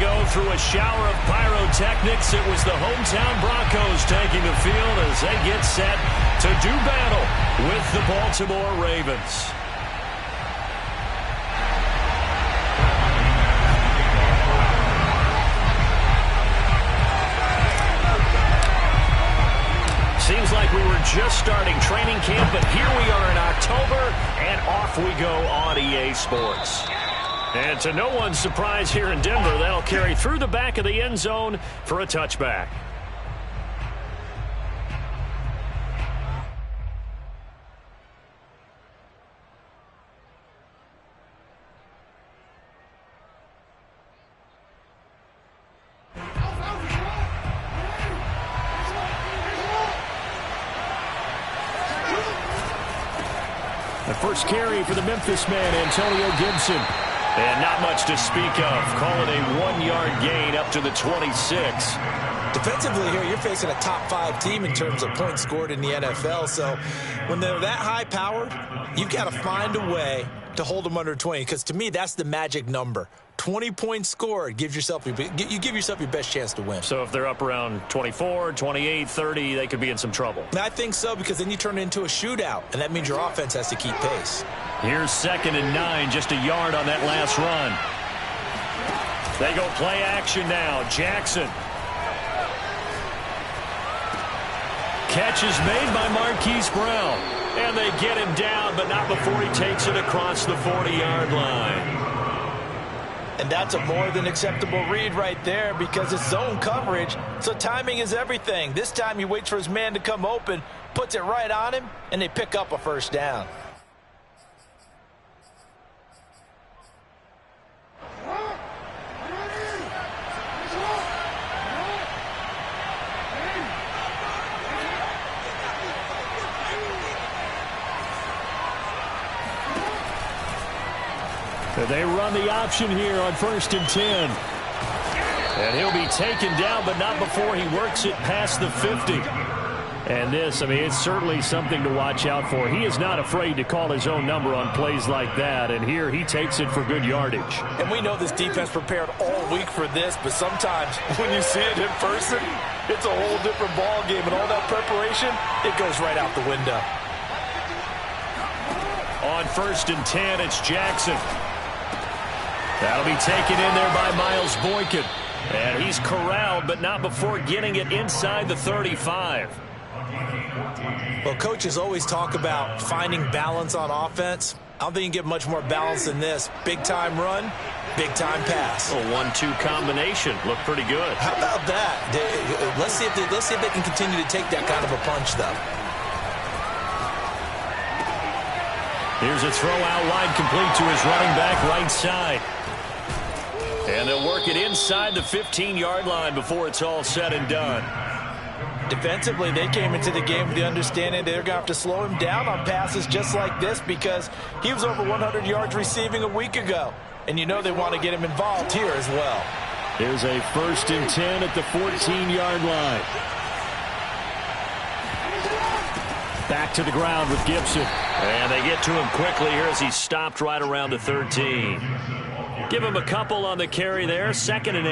go through a shower of pyrotechnics. It was the hometown Broncos taking the field as they get set to do battle with the Baltimore Ravens. Seems like we were just starting training camp, but here we are in October, and off we go on EA Sports. And to no one's surprise here in Denver, that'll carry through the back of the end zone for a touchback. The first carry for the Memphis man, Antonio Gibson. And not much to speak of. Call it a 1-yard gain up to the 26. Defensively here, you're facing a top-5 team in terms of points scored in the NFL. So when they're that high-powered, you've got to find a way to hold them under 20. Because to me, that's the magic number. 20 points scored gives yourself you give yourself your best chance to win. So if they're up around 24, 28, 30, they could be in some trouble. I think so, because then you turn it into a shootout, and that means your offense has to keep pace. Here's 2nd and 9, just a yard on that last run. They go play action now. Jackson. Catch is made by Marquise Brown. And they get him down, but not before he takes it across the 40-yard line. And that's a more than acceptable read right there, because it's zone coverage, so timing is everything. This time he waits for his man to come open, puts it right on him, and they pick up a first down. They run the option here on 1st and 10. And he'll be taken down, but not before he works it past the 50. And this, I mean, it's certainly something to watch out for. He is not afraid to call his own number on plays like that. And here he takes it for good yardage. And we know this defense prepared all week for this, but sometimes when you see it in person, it's a whole different ball game. And all that preparation, it goes right out the window. On 1st and 10, it's Jackson. That'll be taken in there by Miles Boykin. And he's corralled, but not before getting it inside the 35. Well, coaches always talk about finding balance on offense. I don't think you can get much more balance than this. Big-time run, big-time pass. A 1-2 combination. Looked pretty good. How about that? Let's see if they can continue to take that kind of a punch, though. Here's a throw out wide, complete to his running back right side. And they'll work it inside the 15-yard line before it's all said and done. Defensively, they came into the game with the understanding they're going to have to slow him down on passes just like this, because he was over 100 yards receiving a week ago. And you know they want to get him involved here as well. Here's a 1st and 10 at the 14-yard line. Back to the ground with Gibson. And they get to him quickly here as he's stopped right around the 13. Give him a couple on the carry there. 2nd and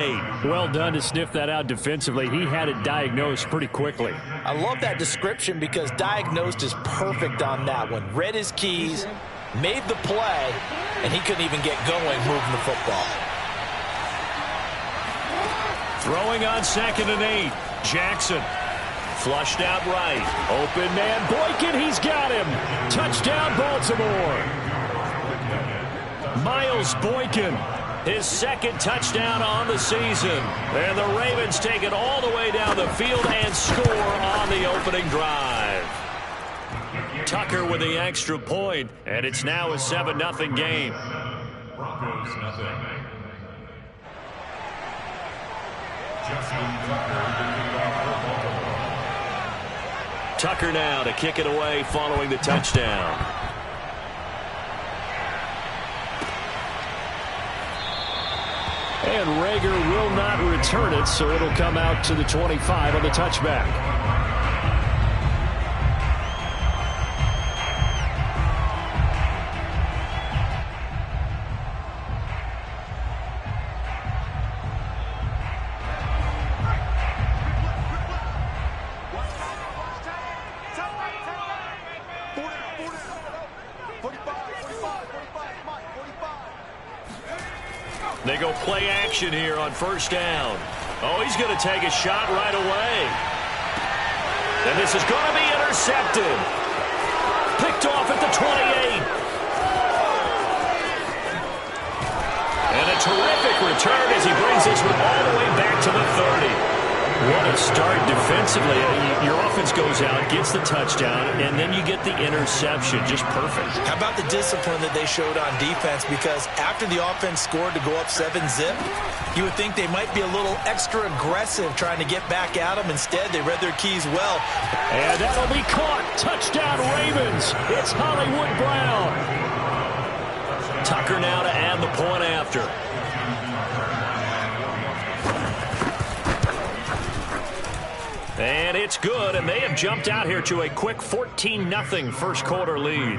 8. Well done to sniff that out defensively. He had it diagnosed pretty quickly. I love that description, because diagnosed is perfect on that one. Read his keys, made the play, and he couldn't even get going moving the football. Throwing on 2nd and 8. Jackson. Flushed out right. Open man Boykin. He's got him. Touchdown Baltimore. Miles Boykin, his 2nd touchdown on the season. And the Ravens take it all the way down the field and score on the opening drive. Tucker with the extra point, and it's now a 7-0 game. Broncos nothing. Tucker now to kick it away following the touchdown. And Rager will not return it, so it'll come out to the 25 on the touchback. They'll play action here on first down. Oh, he's going to take a shot right away. And this is going to be intercepted. Picked off at the 28. And a terrific return as he brings this one all the way back to the 30. What a start defensively. Your offense goes out, gets the touchdown, and then you get the interception. Just perfect. How about the discipline that they showed on defense? Because after the offense scored to go up 7-zip, you would think they might be a little extra aggressive trying to get back at them. Instead, they read their keys well. And that'll be caught. Touchdown, Ravens. It's Hollywood Brown. Tucker now to add the point after. And it's good, and they have jumped out here to a quick 14-0 first quarter lead.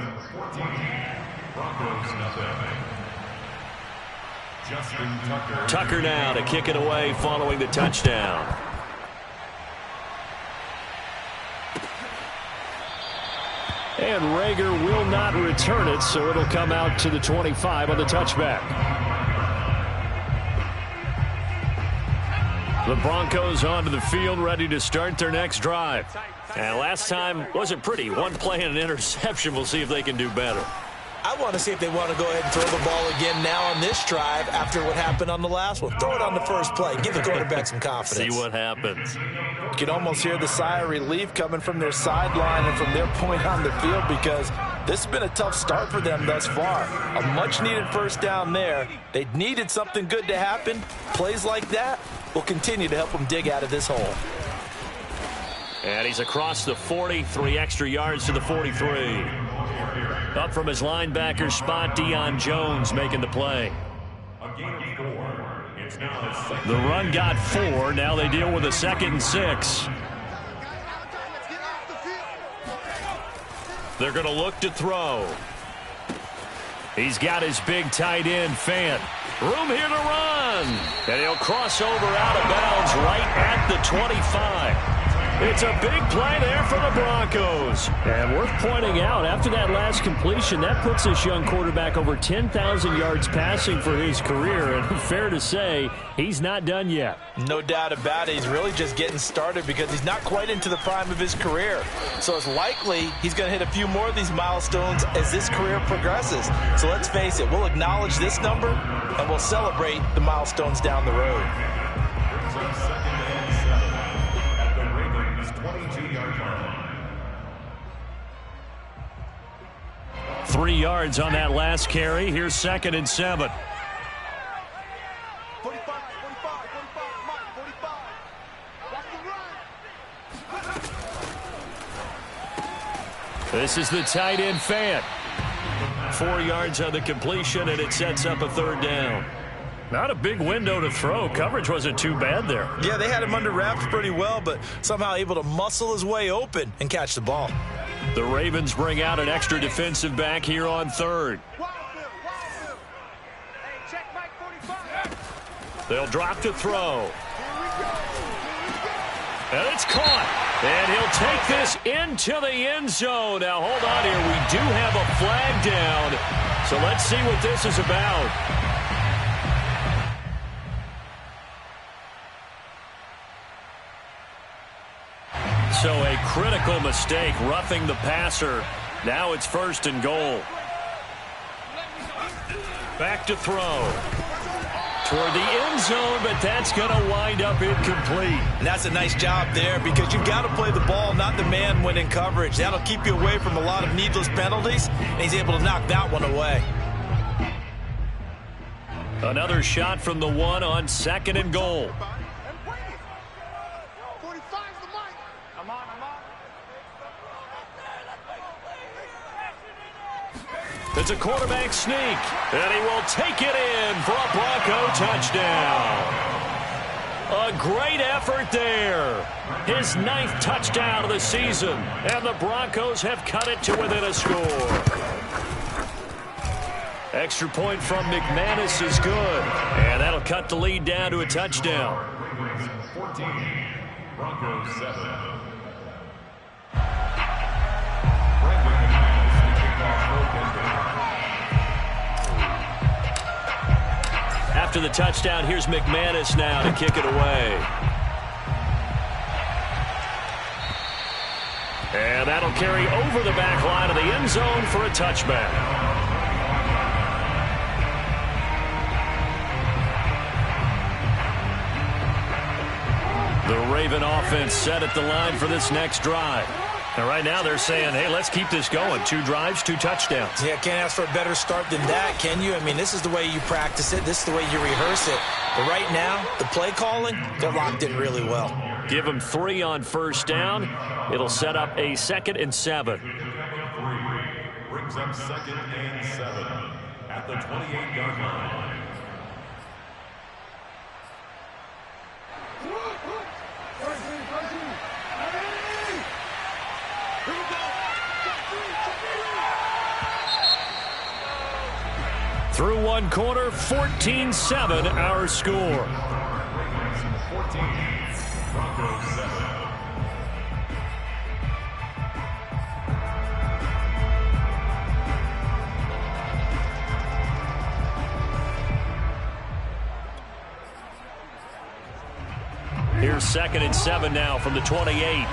Tucker now to kick it away following the touchdown. And Rager will not return it, so it'll come out to the 25 on the touchback. The Broncos onto the field, ready to start their next drive. And last time wasn't pretty. One play and an interception. We'll see if they can do better. I want to see if they want to go ahead and throw the ball again now on this drive after what happened on the last one. Throw it on the first play. Give the quarterback some confidence. See what happens. You can almost hear the sigh of relief coming from their sideline and from their point on the field because this has been a tough start for them thus far. A much-needed first down there. They needed something good to happen. Plays like that will continue to help them dig out of this hole. And he's across the 40, 3 extra yards to the 43. Up from his linebacker spot, Deion Jones making the play. The run got 4. Now they deal with a 2nd and 6. They're going to look to throw. He's got his big tight end, Fant. Room here to run. And he'll cross over out of bounds right at the 25. It's a big play there for the Broncos. And worth pointing out, after that last completion, that puts this young quarterback over 10,000 yards passing for his career. And fair to say, he's not done yet. No doubt about it. He's really just getting started because he's not quite into the prime of his career. So it's likely he's going to hit a few more of these milestones as this career progresses. So let's face it, we'll acknowledge this number and we'll celebrate the milestones down the road. 3 yards on that last carry. Here's 2nd and 7. This is the tight end, Fant. 4 yards on the completion, and it sets up a 3rd down. Not a big window to throw. Coverage wasn't too bad there. Yeah, they had him under wraps pretty well, but somehow able to muscle his way open and catch the ball. The Ravens bring out an extra defensive back here on 3rd. They'll drop to throw. And it's caught. And he'll take this into the end zone. Now, hold on here. We do have a flag down. So let's see what this is about. So a critical mistake, roughing the passer. Now it's 1st and goal. Back to throw. Toward the end zone, but that's going to wind up incomplete. And that's a nice job there because you've got to play the ball, not the man when in coverage. That'll keep you away from a lot of needless penalties, and he's able to knock that one away. Another shot from the 1 on 2nd and goal. It's a quarterback sneak, and he will take it in for a Bronco touchdown. A great effort there. His 9th touchdown of the season, and the Broncos have cut it to within a score. Extra point from McManus is good, and that'll cut the lead down to a touchdown. 14, Broncos 7. after the touchdown. Here's McManus now to kick it away. And that'll carry over the back line of the end zone for a touchback. The Raven offense set at the line for this next drive. And right now they're saying, hey, let's keep this going. 2 drives, 2 touchdowns. Yeah, can't ask for a better start than that, can you? I mean, this is the way you practice it. This is the way you rehearse it. But right now, the play calling, they're locked in really well. Give them 3 on first down. It'll set up a 2nd and 7. Brings up 2nd and 7 at the 28-yard line. Through one quarter, 14-7 our score. 14, Broncos 7. Here's 2nd and 7 now from the 28.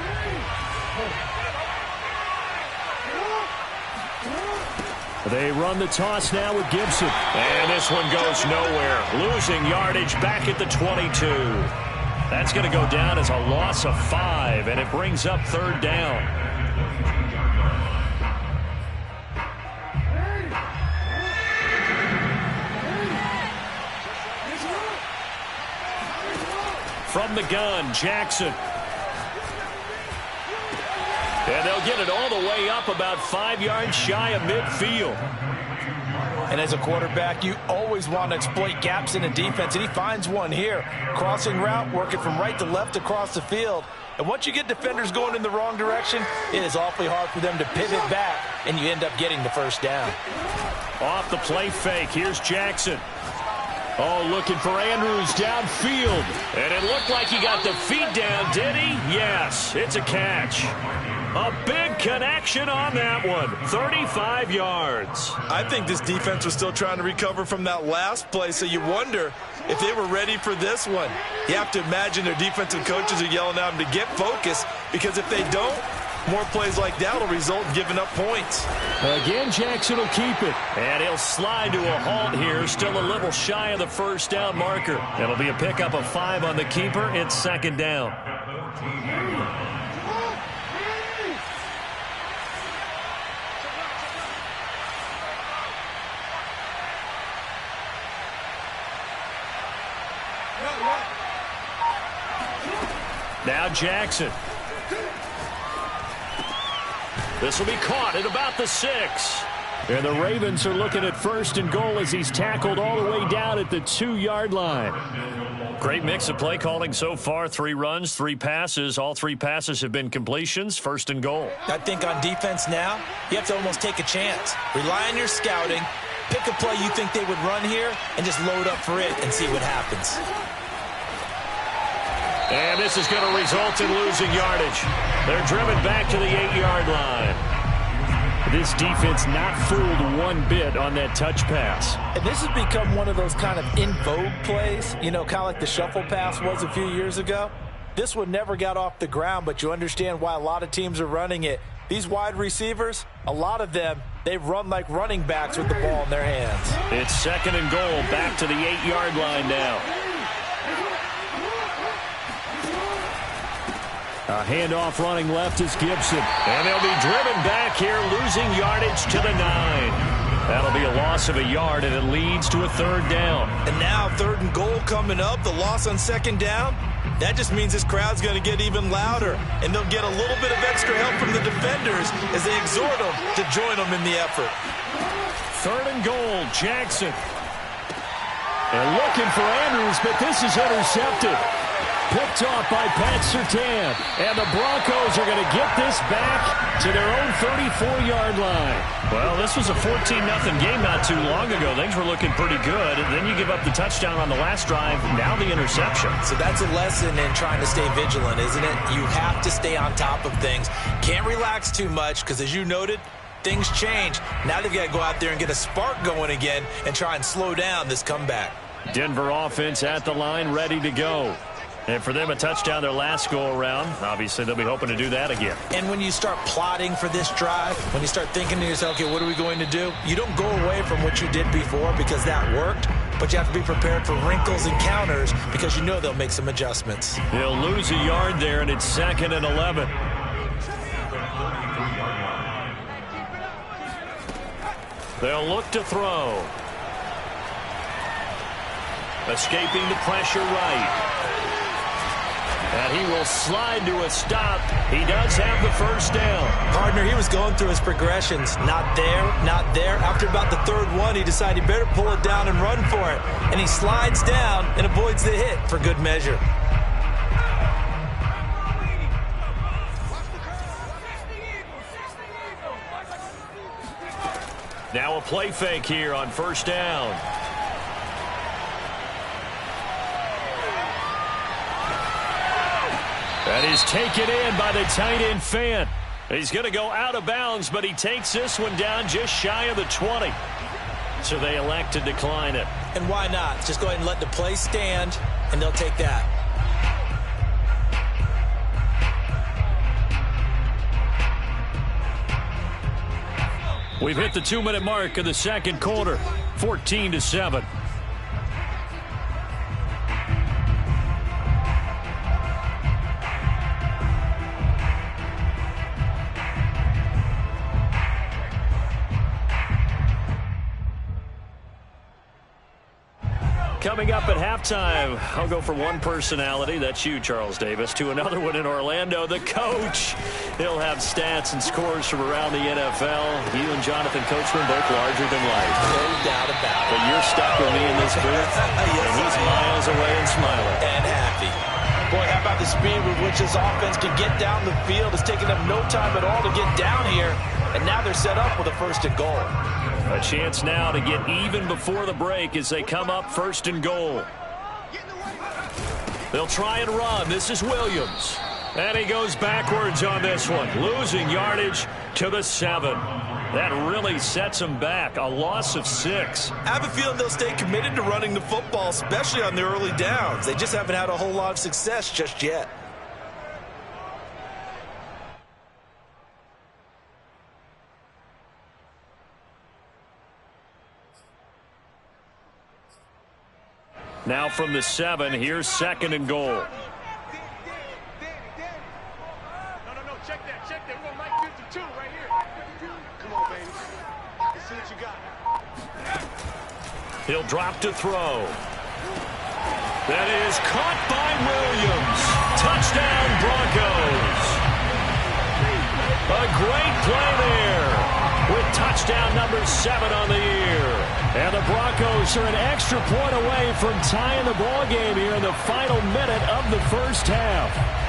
They run the toss now with Gibson. And this one goes nowhere. Losing yardage back at the 22. That's going to go down as a loss of 5, and it brings up 3rd down. From the gun, Jackson. And they'll get it all the way up about 5 yards shy of midfield. And as a quarterback, you always want to exploit gaps in a defense, and he finds one here. Crossing route, working from right to left across the field. And once you get defenders going in the wrong direction, it is awfully hard for them to pivot back, and you end up getting the first down. Off the play fake, here's Jackson. Oh, looking for Andrews downfield. And it looked like he got the feet down, did he? Yes, it's a catch. A big connection on that one. 35 yards. I think this defense was still trying to recover from that last play, so you wonder if they were ready for this one. You have to imagine their defensive coaches are yelling at them to get focused, because if they don't, more plays like that will result in giving up points. Again, Jackson will keep it. And he'll slide to a halt here. Still a little shy of the first down marker. It'll be a pickup of 5 on the keeper. It's 2nd down. Now Jackson. This will be caught at about the 6. And the Ravens are looking at 1st and goal as he's tackled all the way down at the 2-yard line. Great mix of play calling so far. 3 runs, 3 passes. All 3 passes have been completions. 1st and goal. I think on defense now, you have to almost take a chance. Rely on your scouting. Pick a play you think they would run here and just load up for it and see what happens. And this is going to result in losing yardage. They're driven back to the 8-yard line. This defense not fooled one bit on that touch pass. And this has become one of those kind of in vogue plays, you know, kind of like the shuffle pass was a few years ago. This one never got off the ground, but you understand why a lot of teams are running it. These wide receivers, a lot of them, they run like running backs with the ball in their hands. It's 2nd and goal, back to the 8-yard line now. A handoff running left is Gibson. And they'll be driven back here, losing yardage to the 9. That'll be a loss of a yard, and it leads to a 3rd down. And now 3rd and goal coming up, the loss on 2nd down. That just means this crowd's going to get even louder, and they'll get a little bit of extra help from the defenders as they exhort them to join them in the effort. 3rd and goal, Jackson. And looking for Andrews, but this is intercepted. Picked off by Pat Surtain. And the Broncos are going to get this back to their own 34-yard line. Well, this was a 14-0 game not too long ago. Things were looking pretty good. And then you give up the touchdown on the last drive. Now the interception. So that's a lesson in trying to stay vigilant, isn't it? You have to stay on top of things. Can't relax too much because, as you noted, things change. Now they've got to go out there and get a spark going again and try and slow down this comeback. Denver offense at the line, ready to go. And for them, a touchdown their last go-around. Obviously, they'll be hoping to do that again. And when you start plotting for this drive, when you start thinking to yourself, okay, what are we going to do? You don't go away from what you did before because that worked, but you have to be prepared for wrinkles and counters because you know they'll make some adjustments. He'll lose a yard there, and it's 2nd and 11. They'll look to throw. Escaping the pressure right. And he will slide to a stop. He does have the first down. Partner, he was going through his progressions. Not there, not there. After about the third one, he decided he better pull it down and run for it. And he slides down and avoids the hit for good measure. Now a play fake here on first down. That is taken in by the tight end Fant. He's going to go out of bounds, but he takes this one down just shy of the 20. So they elect to decline it. And why not? Just go ahead and let the play stand, and they'll take that. We've hit the 2-minute mark of the second quarter, 14-7. Coming up at halftime, I'll go from one personality, that's you, Charles Davis, to another one in Orlando, the coach. He'll have stats and scores from around the NFL. You and Jonathan Coachman both larger than life. No doubt about it. But you're stuck with me in this booth, and he's miles away and smiling. And happy. Boy, how about the speed with which this offense can get down the field? It's taken them no time at all to get down here, and now they're set up with a 1st and goal. A chance now to get even before the break as they come up 1st and goal. They'll try and run. This is Williams. And he goes backwards on this one, losing yardage to the 7. That really sets them back. A loss of 6. I have a feeling they'll stay committed to running the football, especially on the early downs. They just haven't had a whole lot of success just yet. Now from the 7, here's 2nd and goal. No, check that. We're going Mike 52 right here. Come on, baby. Let's see what you got. He'll drop to throw. That is caught by Williams. Touchdown, Broncos. A great play there with touchdown number 7 on the year. And the Broncos are an extra point away from tying the ball game here in the final minute of the first half.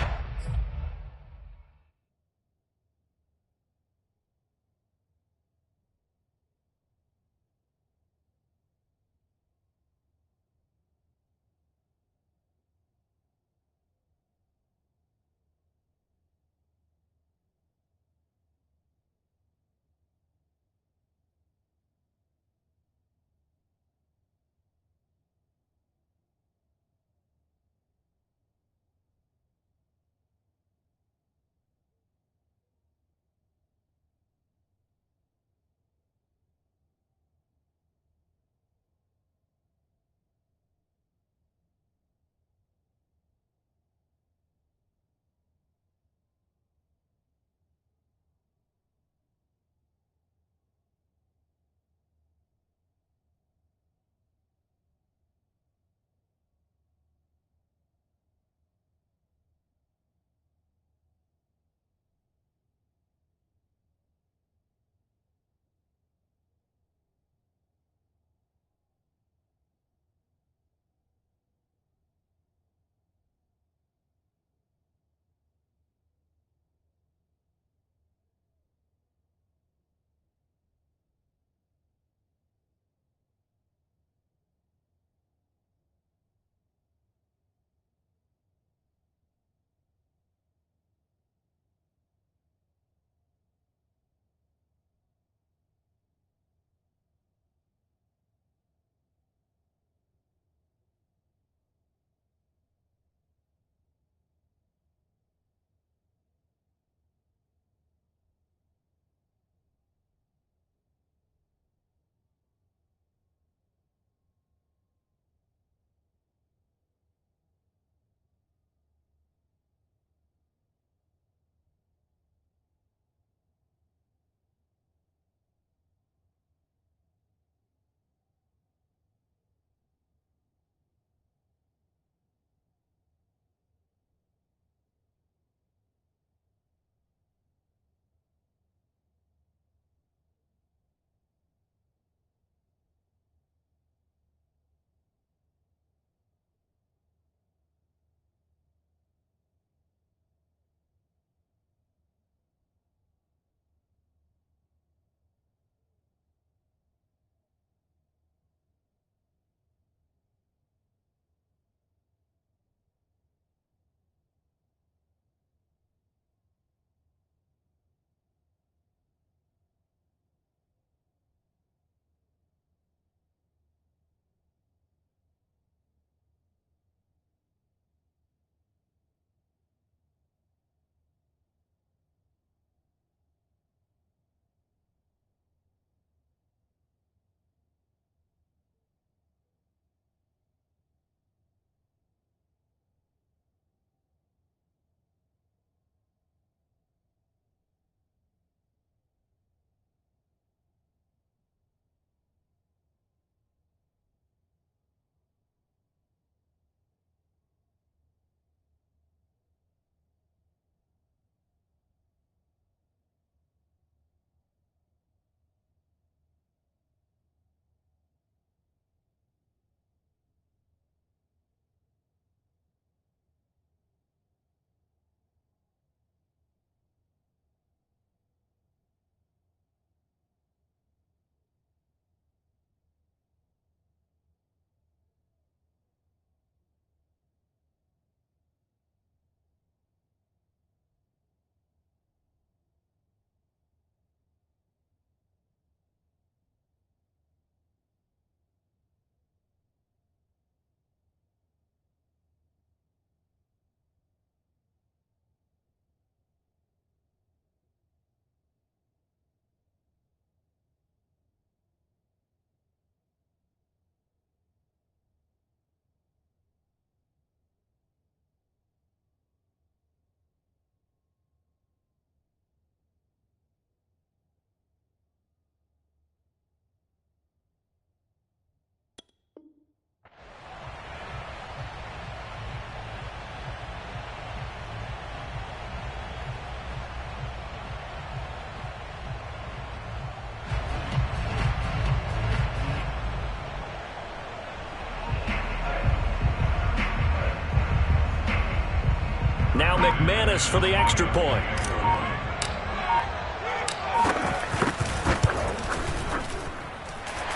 Now McManus for the extra point.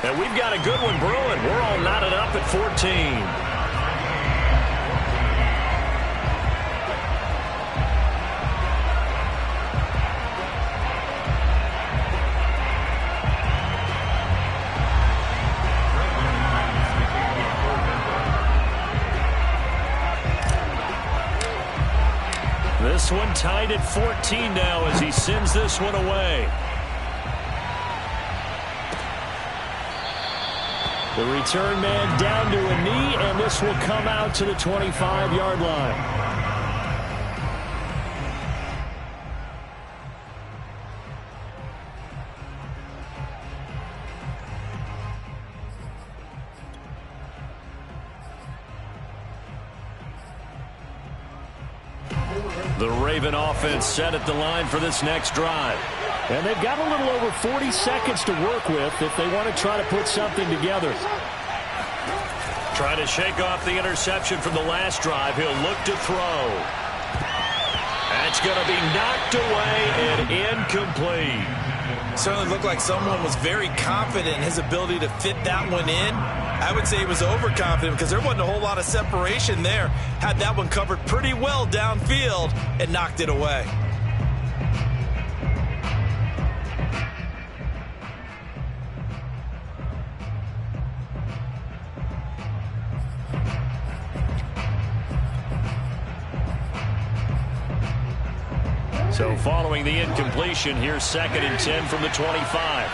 And we've got a good one brewing. We're all knotted up at 14. This one tied at 14 now as he sends this one away. The return man down to a knee, and this will come out to the 25-yard line. The Raven offense set at the line for this next drive. And they've got a little over 40 seconds to work with if they want to try to put something together. Trying to shake off the interception from the last drive. He'll look to throw. That's going to be knocked away and incomplete. Certainly looked like someone was very confident in his ability to fit that one in. I would say he was overconfident because there wasn't a whole lot of separation there. Had that one covered pretty well downfield and knocked it away. So following the incompletion, here's 2nd and 10 from the 25.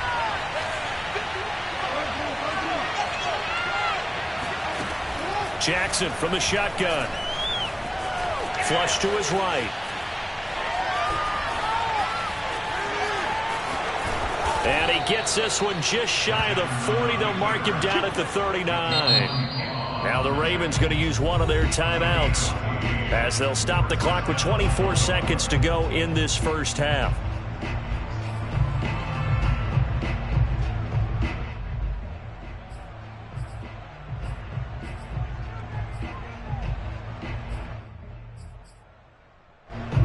Jackson from the shotgun. Flush to his right. And he gets this one just shy of the 40. They'll mark him down at the 39. Now the Ravens going to use one of their timeouts as they'll stop the clock with 24 seconds to go in this first half.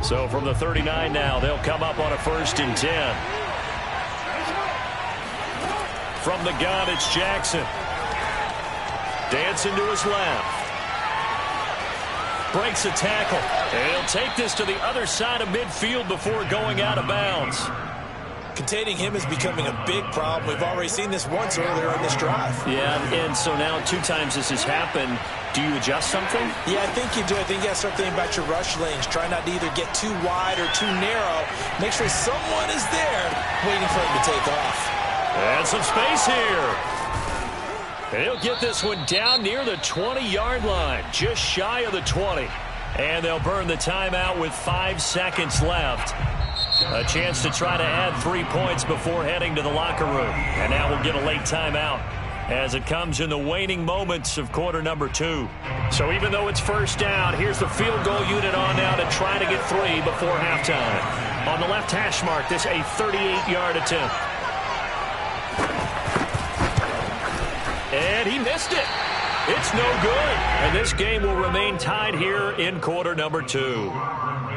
So from the 39 now, they'll come up on a 1st and 10. From the gun, it's Jackson. Dancing to his left. Breaks a tackle. And he'll take this to the other side of midfield before going out of bounds. Containing him is becoming a big problem. We've already seen this once earlier in this drive. Yeah, and so now 2 times this has happened. Do you adjust something? Yeah, I think you do. I think you got to start thinking about your rush lanes. Try not to either get too wide or too narrow. Make sure someone is there waiting for him to take off. And some space here. And he'll get this one down near the 20-yard line, just shy of the 20. And they'll burn the timeout with 5 seconds left. A chance to try to add 3 points before heading to the locker room. And now we'll get a late timeout as it comes in the waning moments of quarter number 2. So even though it's first down, here's the field goal unit on now to try to get 3 before halftime. On the left hash mark, this a 38-yard attempt. And he missed it. It's no good. And this game will remain tied here in quarter number 2.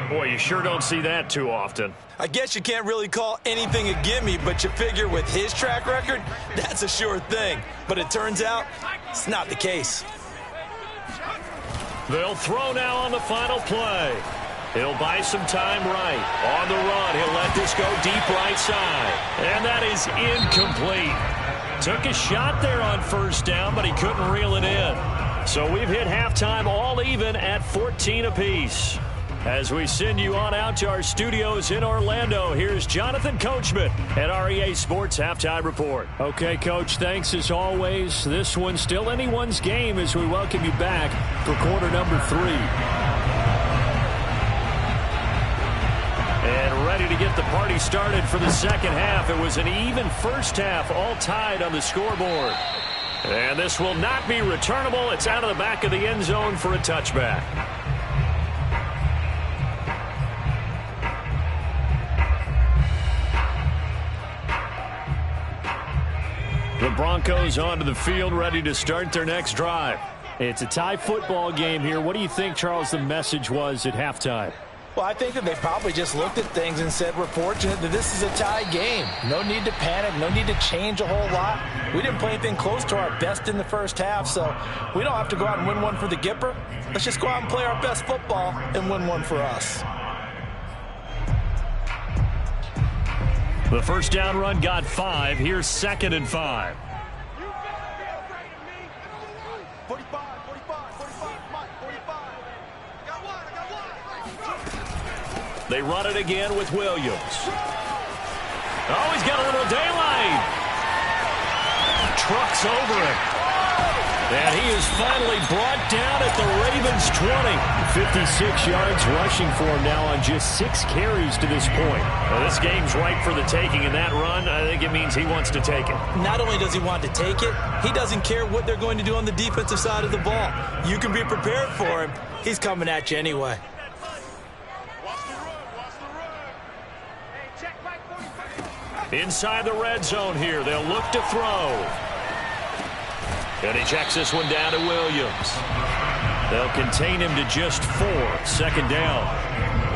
Boy, you sure don't see that too often. I guess you can't really call anything a gimme, but you figure with his track record, that's a sure thing. But it turns out it's not the case. They'll throw now on the final play. He'll buy some time right. On the run, he'll let this go deep right side. And that is incomplete. Took a shot there on first down, but he couldn't reel it in. So we've hit halftime all even at 14 apiece. As we send you on out to our studios in Orlando, here's Jonathan Coachman at REA Sports Halftime Report. Okay, Coach, thanks as always. This one's still anyone's game as we welcome you back for quarter number 3. And ready to get the party started for the second half. It was an even first half, all tied on the scoreboard. And this will not be returnable. It's out of the back of the end zone for a touchback. The Broncos onto the field, ready to start their next drive. It's a tie football game here. What do you think, Charles, the message was at halftime? Well, I think that they probably just looked at things and said, we're fortunate that this is a tie game. No need to panic. No need to change a whole lot. We didn't play anything close to our best in the first half, so we don't have to go out and win one for the Gipper. Let's just go out and play our best football and win one for us. The first down run got 5. Here's 2nd and 5. 45, 45, 45, Mike, 45. I got one. They run it again with Williams. Oh, he's got a little daylight. Trucks over it. And he is finally brought down at the Ravens 20. 56 yards rushing for him now on just 6 carries to this point. Well, this game's ripe for the taking, and that run, I think it means he wants to take it. Not only does he want to take it, he doesn't care what they're going to do on the defensive side of the ball. You can be prepared for him. He's coming at you anyway. Inside the red zone here, they'll look to throw. And he checks this one down to Williams. They'll contain him to just 4. 2nd down.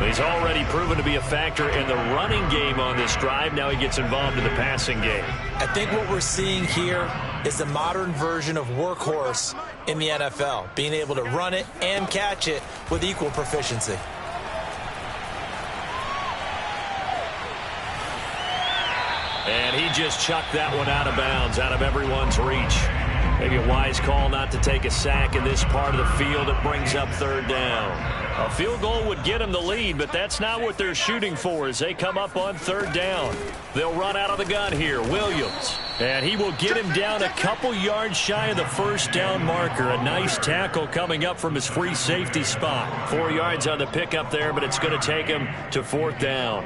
He's already proven to be a factor in the running game on this drive. Now he gets involved in the passing game. I think what we're seeing here is the modern version of workhorse in the NFL, being able to run it and catch it with equal proficiency. And he just chucked that one out of bounds, out of everyone's reach. Maybe a wise call not to take a sack in this part of the field. It brings up 3rd down. A field goal would get him the lead, but that's not what they're shooting for as they come up on 3rd down. They'll run out of the gun here. Williams. And he will get him down a couple yards shy of the 1st down marker. A nice tackle coming up from his free safety spot. 4 yards on the pickup there, but it's going to take him to 4th down.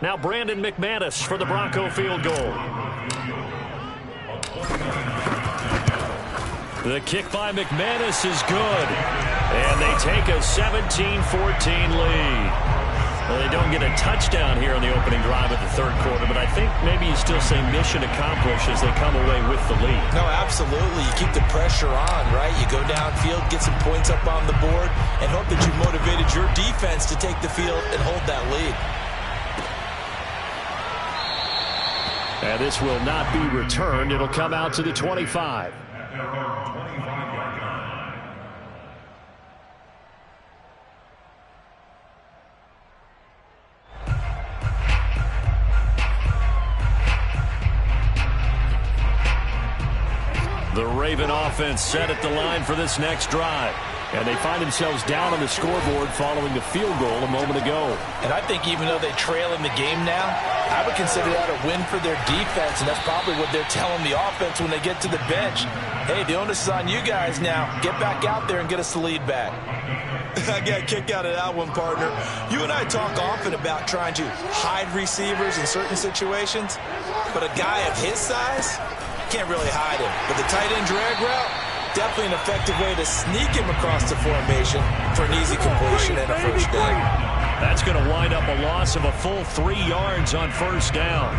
Now Brandon McManus for the Bronco field goal. The kick by McManus is good. And they take a 17-14 lead. Well, they don't get a touchdown here on the opening drive of the 3rd quarter, but I think maybe you still say mission accomplished as they come away with the lead. No, absolutely. You keep the pressure on, right? You go downfield, get some points up on the board, and hope that you motivated your defense to take the field and hold that lead. And this will not be returned. It'll come out to the 25. The Raven offense set at the line for this next drive. And they find themselves down on the scoreboard following the field goal a moment ago. And I think even though they trail in the game now, I would consider that a win for their defense, and that's probably what they're telling the offense when they get to the bench. Hey, the onus is on you guys now. Get back out there and get us the lead back. I got a kick out of that one, partner. You and I talk often about trying to hide receivers in certain situations, but a guy of his size can't really hide him. But the tight end drag route, definitely an effective way to sneak him across the formation for an easy completion and a 1st down. That's going to wind up a loss of a full 3 yards on 1st down.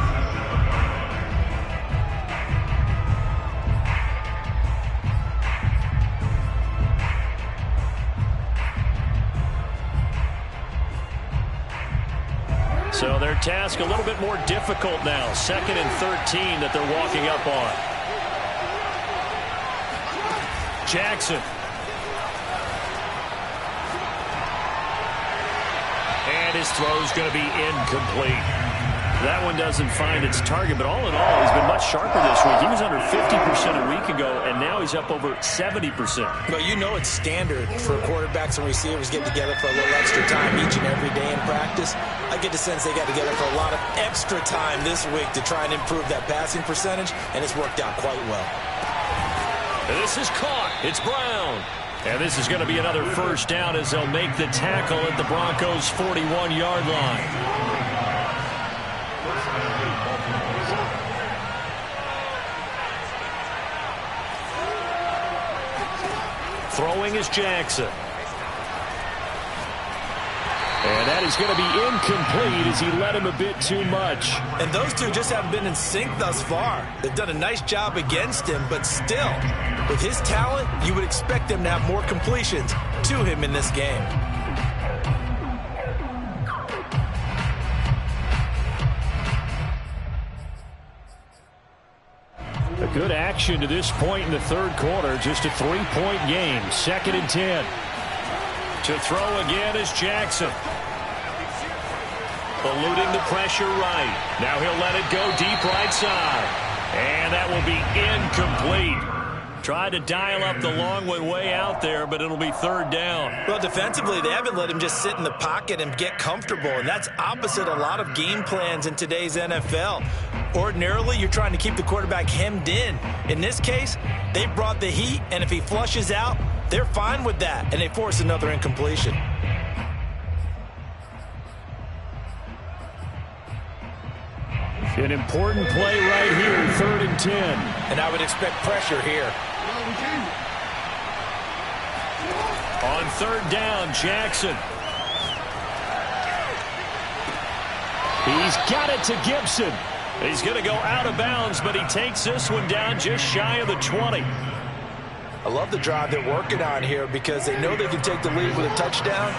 So their task a little bit more difficult now. 2nd and 13 that they're walking up on. Jackson. And his throw's going to be incomplete. That one doesn't find its target, but all in all, he's been much sharper this week. He was under 50% a week ago, and now he's up over 70%. Well, you know it's standard for quarterbacks and receivers getting together for a little extra time each and every day in practice. I get the sense they got together for a lot of extra time this week to try and improve that passing percentage, and it's worked out quite well. This is caught. It's Brown. And this is going to be another 1st down as they'll make the tackle at the Broncos' 41-yard line. Throwing is Jackson. And that is going to be incomplete as he led him a bit too much. And those two just haven't been in sync thus far. They've done a nice job against him, but still, with his talent, you would expect them to have more completions to him in this game. A good action to this point in the third quarter. Just a 3-point game. 2nd and 10. To throw again is Jackson. Eluding the pressure right. Now he'll let it go deep right side. And that will be incomplete. Tried to dial up the long one way out there, but it'll be 3rd down. Well, defensively, they haven't let him just sit in the pocket and get comfortable, and that's opposite a lot of game plans in today's NFL. Ordinarily, you're trying to keep the quarterback hemmed in. In this case, they brought the heat, and if he flushes out, they're fine with that, and they force another incompletion. An important play right here, 3rd and 10. And I would expect pressure here. On 3rd down, Jackson. He's got it to Gibson. He's going to go out of bounds, but he takes this one down just shy of the 20. I love the drive they're working on here because they know they can take the lead with a touchdown.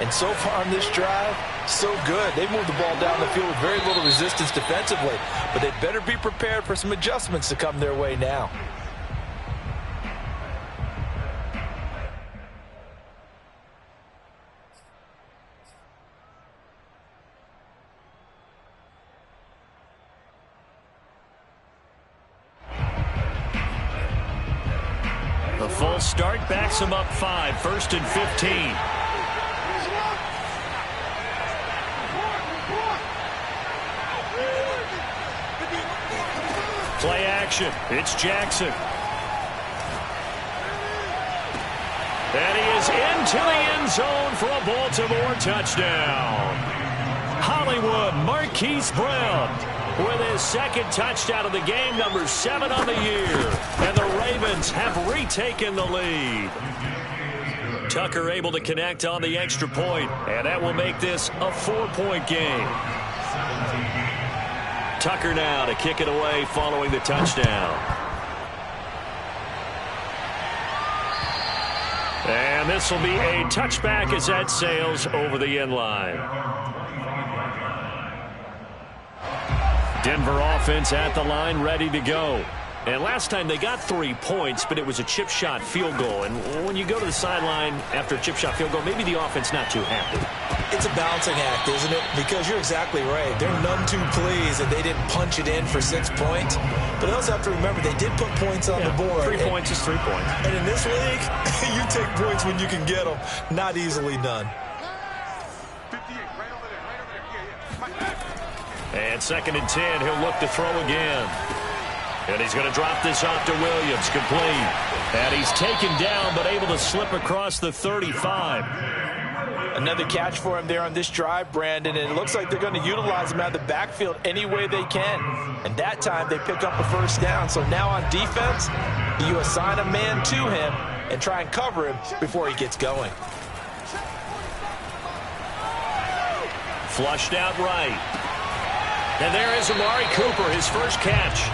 And so far on this drive, so good. They moved the ball down the field with very little resistance defensively. But they better be prepared for some adjustments to come their way now. The full start backs him up 5, 1st and 15. Play action. It's Jackson. And he is into the end zone for a Baltimore touchdown. Hollywood Marquise Brown with his 2nd touchdown of the game, number 7 on the year. And the Ravens have retaken the lead. Tucker able to connect on the extra point, and that will make this a 4-point game. Tucker now to kick it away following the touchdown. And this will be a touchback as that sails over the end line. Denver offense at the line, ready to go. And last time they got 3 points, but it was a chip shot field goal. And when you go to the sideline after a chip shot field goal, maybe the offense not too happy. It's a balancing act, isn't it? Because you're exactly right. They're none too pleased that they didn't punch it in for 6 points. But they also have to remember they did put points on the board. 3 points is 3 points. And in this league, you take points when you can get them. Not easily done. 58, right over there. And 2nd and 10, he'll look to throw again. And he's going to drop this off to Williams, complete. And he's taken down, but able to slip across the 35. Another catch for him there on this drive, Brandon, and it looks like they're going to utilize him out of the backfield any way they can. And that time they pick up a 1st down. So now on defense, you assign a man to him and try and cover him before he gets going. Flushed out right. And there is Amari Cooper, his first catch.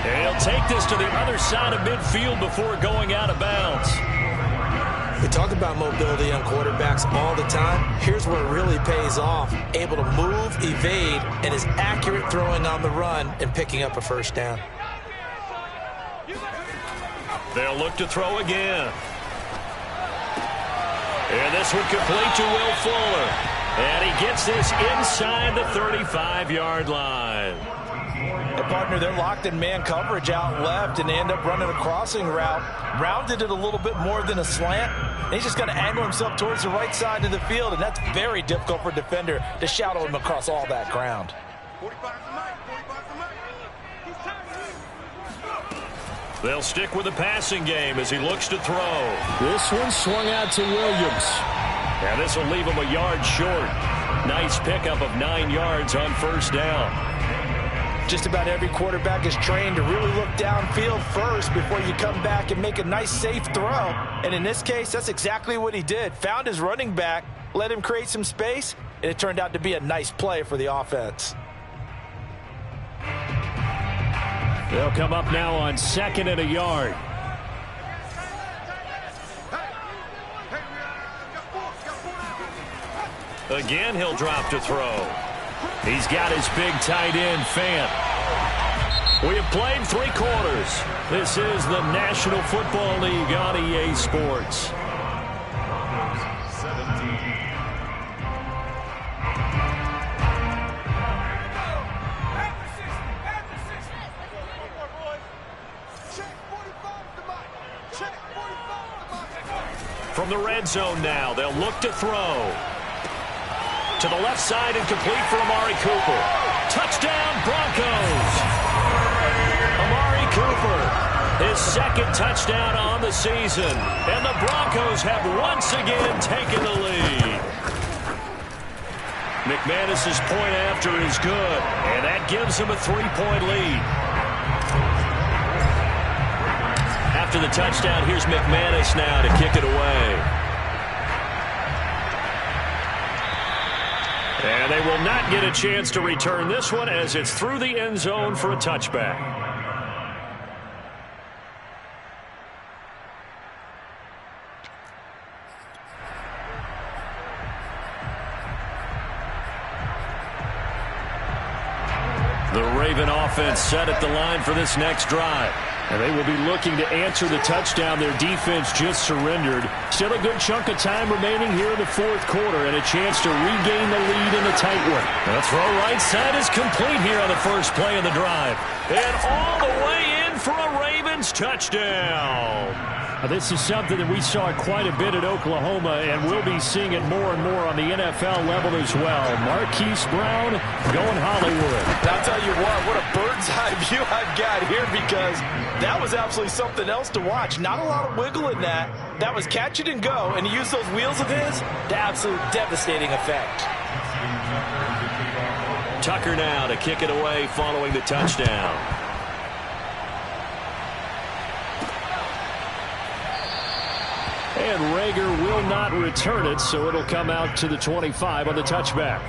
And he'll take this to the other side of midfield before going out of bounds. We talk about mobility on quarterbacks all the time. Here's where it really pays off. Able to move, evade, and is accurate throwing on the run and picking up a 1st down. They'll look to throw again. And this one complete to Will Fuller. And he gets this inside the 35-yard line. And partner, they're locked in man coverage out left, and they end up running a crossing route. Rounded it a little bit more than a slant. And he's just going to angle himself towards the right side of the field, and that's very difficult for a defender to shadow him across all that ground. 45 to Mike, 45 to Mike. They'll stick with the passing game as he looks to throw. This one swung out to Williams. And this will leave him a yard short. Nice pickup of 9 yards on 1st down. Just about every quarterback is trained to really look downfield first before you come back and make a nice, safe throw. And in this case, that's exactly what he did. Found his running back, let him create some space, and it turned out to be a nice play for the offense. They'll come up now on 2nd and a yard. Again, he'll drop to throw. He's got his big tight end, Fant. We have played 3 quarters. This is the National Football League on EA Sports. From the red zone now, they'll look to throw. To the left side and complete for Amari Cooper. Touchdown, Broncos! Amari Cooper, his 2nd touchdown on the season. And the Broncos have once again taken the lead. McManus's point after is good, and that gives him a 3-point lead. After the touchdown, here's McManus now to kick it away. And they will not get a chance to return this one as it's through the end zone for a touchback. The Raven offense set at the line for this next drive. And they will be looking to answer the touchdown their defense just surrendered. Still a good chunk of time remaining here in the 4th quarter and a chance to regain the lead in a tight one. The throw right side is complete here on the first play of the drive. And all the way in for a Ravens touchdown. This is something that we saw quite a bit at Oklahoma, and we'll be seeing it more and more on the NFL level as well. Marquise Brown going Hollywood. And I'll tell you what a bird's eye view I've got here, because that was absolutely something else to watch. Not a lot of wiggle in that. That was catch it and go, and he used those wheels of his to absolute devastating effect. Tucker now to kick it away following the touchdown. And Rager will not return it, so it'll come out to the 25 on the touchback.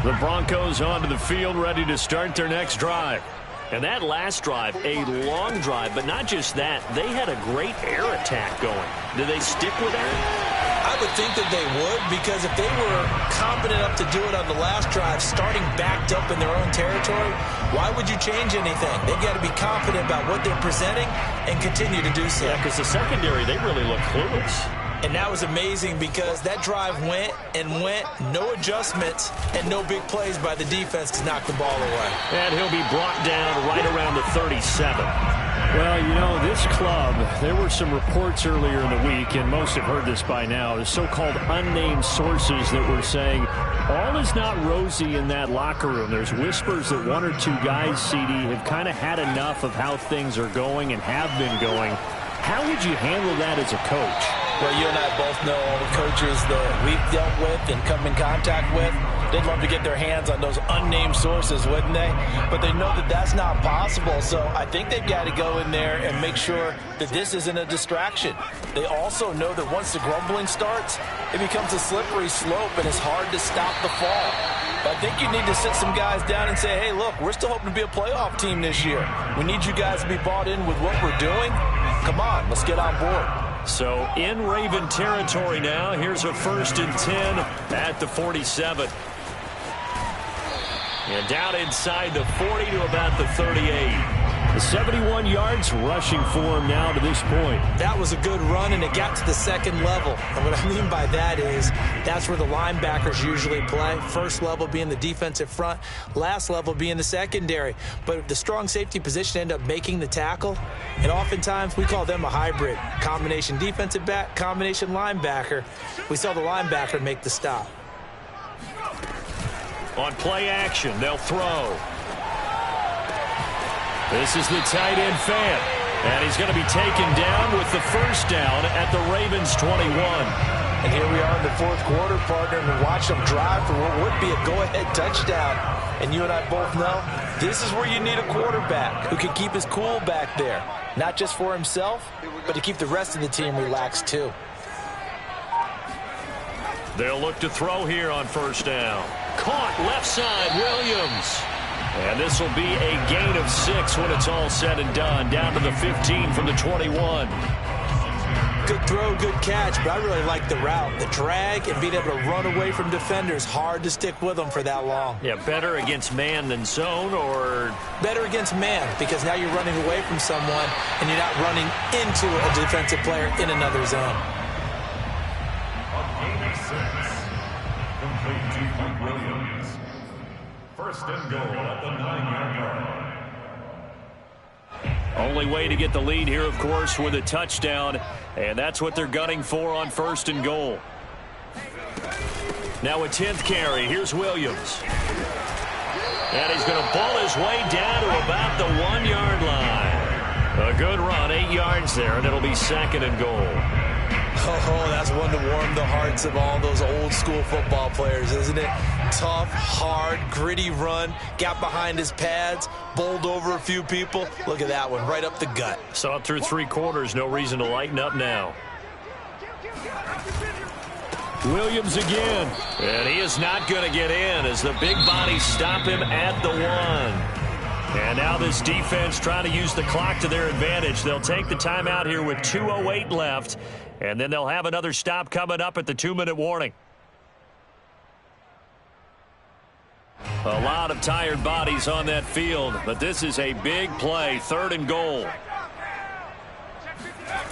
The Broncos onto the field, ready to start their next drive. And that last drive, a long drive, but not just that. They had a great air attack going. Do they stick with that? I would think that they would, because if they were confident enough to do it on the last drive, starting backed up in their own territory, why would you change anything? They've got to be confident about what they're presenting and continue to do so. Yeah, because the secondary, they really look clueless. And that was amazing, because that drive went and went, no adjustments, and no big plays by the defense to knock the ball away. And he'll be brought down right around the 37. Well, you know, this club, there were some reports earlier in the week, and most have heard this by now, the so-called unnamed sources that were saying all is not rosy in that locker room. There's whispers that 1 or 2 guys, CD, have kind of had enough of how things are going and have been going. How would you handle that as a coach? Well, you and I both know all the coaches that we've dealt with and come in contact with. They'd love to get their hands on those unnamed sources, wouldn't they? But they know that that's not possible, so I think they've got to go in there and make sure that this isn't a distraction. They also know that once the grumbling starts, it becomes a slippery slope, and it's hard to stop the fall. But I think you need to sit some guys down and say, hey, look, we're still hoping to be a playoff team this year. We need you guys to be bought in with what we're doing. Come on, let's get on board. So in Raven territory now. Here's a 1st and 10 at the 47. And down inside the 40 to about the 38. 71 yards rushing for him now to this point. That was a good run, and it got to the 2nd level. And what I mean by that is that's where the linebackers usually play. First level being the defensive front, last level being the secondary. But the strong safety position ended up making the tackle, and oftentimes we call them a hybrid. Combination defensive back, combination linebacker. We saw the linebacker make the stop. On play action, they'll throw. This is the tight end, Fant. And he's going to be taken down with the first down at the Ravens' 21. And here we are in the fourth quarter, partner, and watch them drive for what would be a go-ahead touchdown. And you and I both know this is where you need a quarterback who can keep his cool back there. Not just for himself, but to keep the rest of the team relaxed too. They'll look to throw here on first down. Caught left side, Williams. And this will be a gain of 6 when it's all said and done. Down to the 15 from the 21. Good throw, good catch, but I really like the route. The drag and being able to run away from defenders, hard to stick with them for that long. Yeah, better against man than zone, or? Better against man, because now you're running away from someone and you're not running into a defensive player in another zone. A gain of 6. Complete to Mike Williams. First and goal at the 9-yard line. Only way to get the lead here, of course, with a touchdown. And that's what they're gunning for on first and goal. Now a 10th carry. Here's Williams. And he's going to ball his way down to about the 1-yard line. A good run, 8 yards there, and it'll be second and goal. Oh, that's one to warm the hearts of all those old school football players, isn't it? Tough, hard, gritty run, got behind his pads, bowled over a few people. Look at that one, right up the gut. Saw it through 3 quarters, no reason to lighten up now. Williams again. And he is not going to get in as the big bodies stop him at the 1. And now this defense trying to use the clock to their advantage. They'll take the timeout here with 2:08 left. And then they'll have another stop coming up at the 2-minute warning. A lot of tired bodies on that field, but this is a big play, 3rd and goal.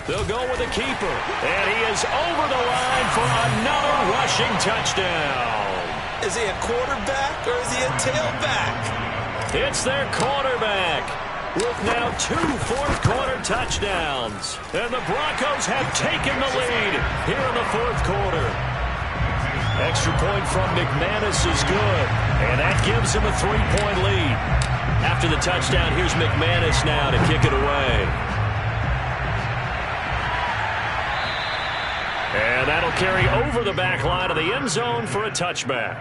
They'll go with a keeper, and he is over the line for another rushing touchdown. Is he a quarterback or is he a tailback? It's their quarterback, with now 2 fourth-quarter touchdowns. And the Broncos have taken the lead here in the fourth quarter. Extra point from McManus is good, and that gives him a 3-point lead. After the touchdown, here's McManus now to kick it away. And that'll carry over the back line of the end zone for a touchback.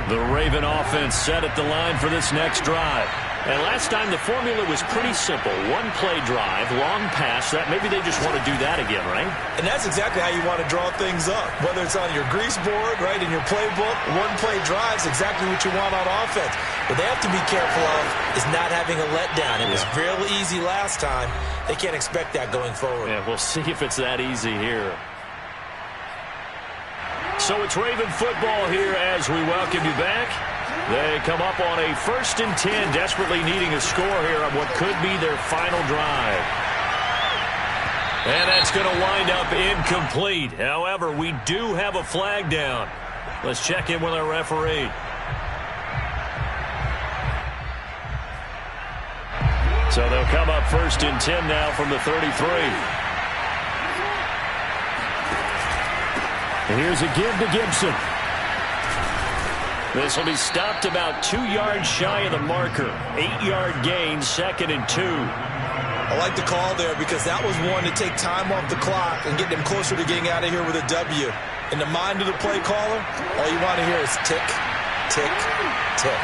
The Raven offense set at the line for this next drive. And last time the formula was pretty simple. 1-play drive, long pass. That maybe they just want to do that again, right? And that's exactly how you want to draw things up. Whether it's on your grease board, right, in your playbook, 1-play drive is exactly what you want on offense. What they have to be careful of is not having a letdown. It was real easy last time. They can't expect that going forward. Yeah, we'll see if it's that easy here. So it's Raven football here as we welcome you back. They come up on a 1st and 10, desperately needing a score here on what could be their final drive. And that's going to wind up incomplete. However, we do have a flag down. Let's check in with our referee. So they'll come up 1st and 10 now from the 33. Here's a give to Gibson. This will be stopped about 2 yards shy of the marker. 8-yard gain, 2nd and 2. I like the call there because that was one to take time off the clock and get them closer to getting out of here with a W. In the mind of the play caller, all you want to hear is tick, tick, tick.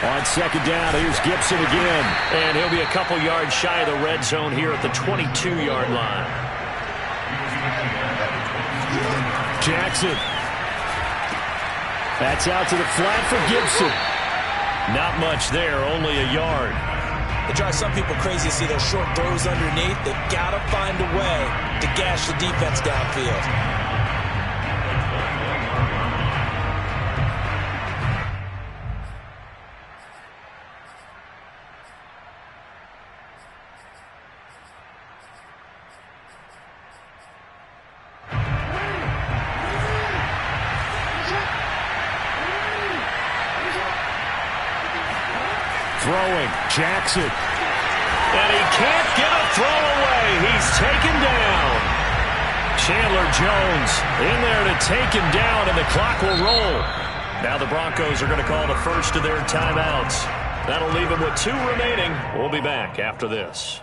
On 2nd down, here's Gibson again. And he'll be a couple yards shy of the red zone here at the 22-yard line. Jackson. That's out to the flat for Gibson. Not much there, only a yard. It drives some people crazy to see those short throws underneath. They've got to find a way to gash the defense downfield. throwing. Jackson. And he can't get a throw away. He's taken down. Chandler Jones in there to take him down, and the clock will roll. Now the Broncos are going to call the first of their timeouts. That'll leave them with 2 remaining. We'll be back after this.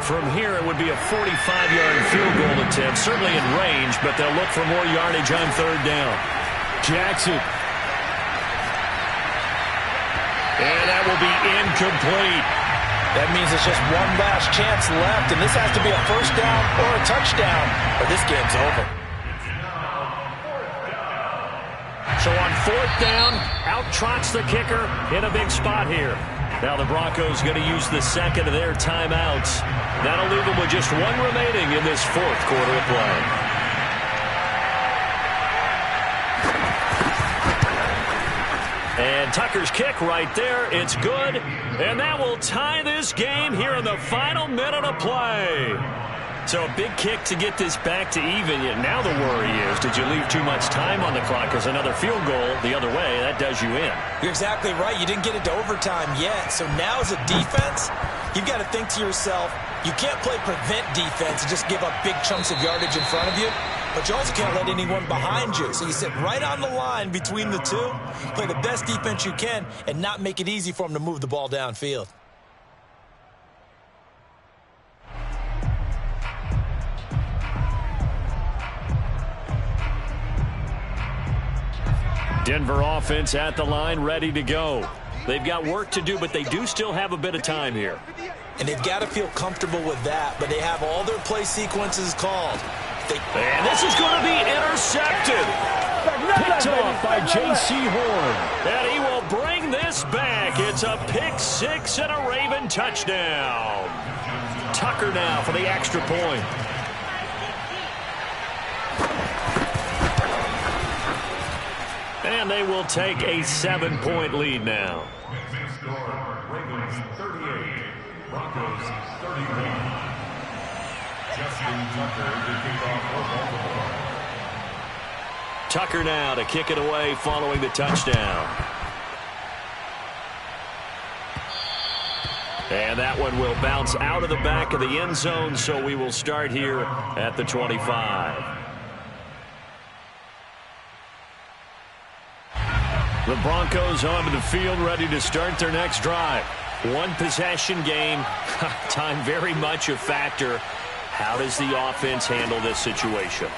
From here, it would be a 45-yard field goal attempt, certainly in range, but they'll look for more yardage on 3rd down. Jackson. And that will be incomplete. That means it's just one last chance left, and this has to be a 1st down or a touchdown, or this game's over. So on 4th down, out trots the kicker in a big spot here. Now the Broncos going to use the second of their timeouts. That'll leave them with just 1 remaining in this 4th quarter of play. And Tucker's kick right there. It's good. And that will tie this game here in the final minute of play. So a big kick to get this back to even. Yet now the worry is, did you leave too much time on the clock? Because another field goal the other way, that does you in. You're exactly right. You didn't get it to overtime yet. So now as a defense, you've got to think to yourself, you can't play prevent defense and just give up big chunks of yardage in front of you. But you also can't let anyone behind you. So you sit right on the line between the two, play the best defense you can, and not make it easy for them to move the ball downfield. Denver offense at the line, ready to go. They've got work to do, but they do still have a bit of time here. And they've got to feel comfortable with that, but they have all their play sequences called. And this is going to be intercepted. Picked off by J.C. Horn. And he will bring this back. It's a pick 6 and a Raven touchdown. Tucker now for the extra point. And they will take a 7-point lead now. Ravens 38, Broncos 31. Justin Tucker to kick off for Baltimore. Tucker now to kick it away following the touchdown. And that one will bounce out of the back of the end zone, so we will start here at the 25. The Broncos onto the field, ready to start their next drive. 1 possession game. Time very much a factor. How does the offense handle this situation?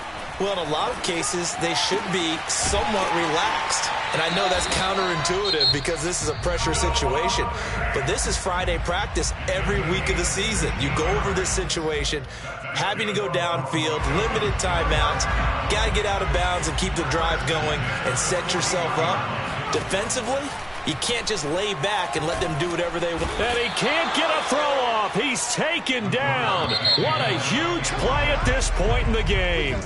Well, in a lot of cases, they should be somewhat relaxed. And I know that's counterintuitive because this is a pressure situation. But this is Friday practice every week of the season. You go over this situation, having to go downfield, limited timeouts, got to get out of bounds and keep the drive going and set yourself up. Defensively, you can't just lay back and let them do whatever they want. And he can't get a throw off. He's taken down. What a huge play at this point in the game.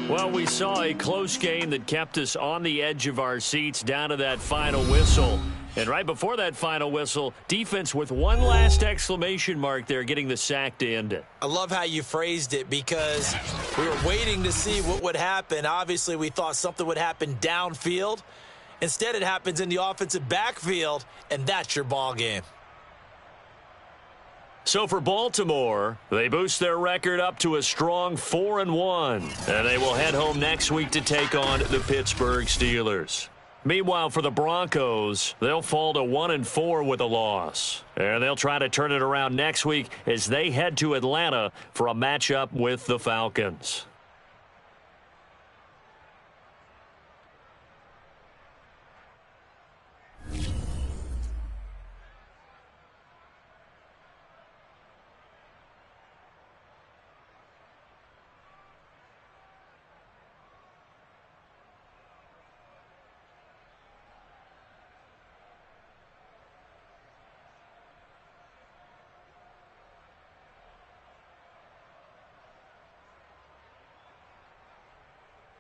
Well, we saw a close game that kept us on the edge of our seats down to that final whistle. And right before that final whistle, defense with one last exclamation mark there, getting the sack to end it. I love how you phrased it because we were waiting to see what would happen. Obviously, we thought something would happen downfield. Instead, it happens in the offensive backfield, and that's your ball game. So for Baltimore, they boost their record up to a strong 4-1. And they will head home next week to take on the Pittsburgh Steelers. Meanwhile, for the Broncos, they'll fall to 1-4 with a loss. And they'll try to turn it around next week as they head to Atlanta for a matchup with the Falcons.